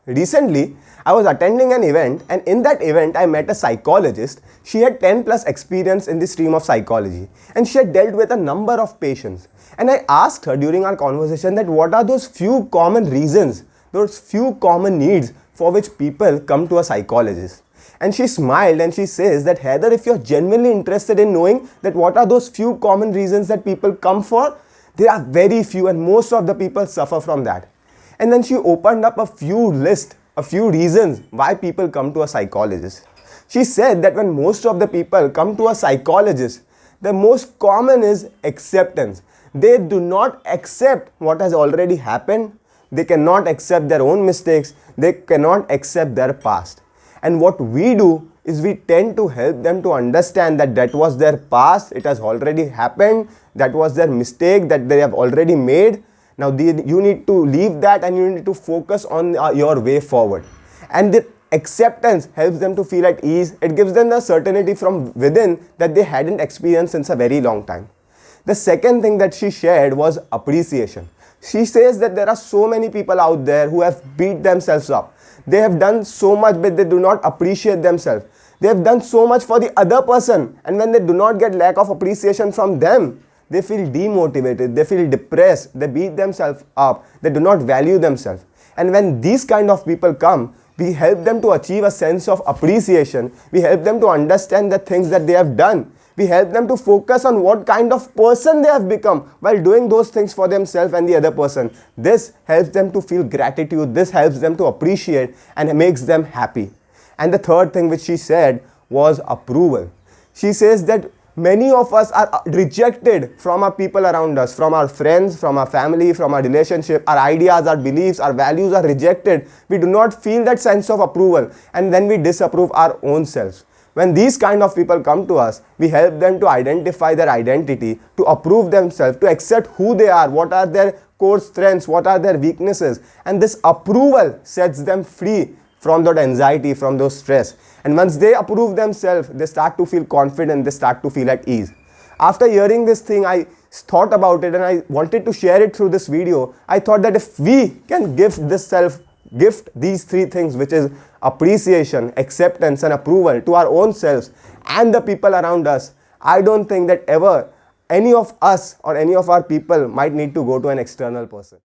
Recently, I was attending an event, and in that event I met a psychologist. She had 10 plus experience in the stream of psychology, and she had dealt with a number of patients. And I asked her during our conversation that what are those few common reasons, those few common needs for which people come to a psychologist. And she smiled and she says that, Haider, if you're genuinely interested in knowing that what are those few common reasons that people come for, there are very few, and most of the people suffer from that. And then she opened up a few reasons why people come to a psychologist. She said that when most of the people come to a psychologist, the most common is acceptance. They do not accept what has already happened. They cannot accept their own mistakes. They cannot accept their past. And what we do is we tend to help them to understand that that was their past, it has already happened, that was their mistake that they have already made. Now you need to leave that and you need to focus on your way forward. And the acceptance helps them to feel at ease. It gives them the certainty from within that they hadn't experienced since a very long time. The second thing that she shared was appreciation. She says that there are so many people out there who have beat themselves up. They have done so much, but they do not appreciate themselves. They have done so much for the other person, and when they do not get lack of appreciation from them, they feel demotivated, they feel depressed, they beat themselves up, they do not value themselves. And when these kind of people come, we help them to achieve a sense of appreciation. We help them to understand the things that they have done. We help them to focus on what kind of person they have become while doing those things for themselves and the other person. This helps them to feel gratitude. This helps them to appreciate and makes them happy. And the third thing which she said was approval. She says that many of us are rejected from our people around us, from our friends, from our family, from our relationship. Our ideas, our beliefs, our values are rejected. We do not feel that sense of approval, and then we disapprove our own selves. When these kind of people come to us, we help them to identify their identity, to approve themselves, to accept who they are, what are their core strengths, what are their weaknesses. And this approval sets them free from that anxiety, from those stress. And once they approve themselves, they start to feel confident, they start to feel at ease. After hearing this thing, I thought about it and I wanted to share it through this video. I thought that if we can gift these three things, which is appreciation, acceptance and approval, to our own selves and the people around us, I don't think that ever any of us or any of our people might need to go to an external person.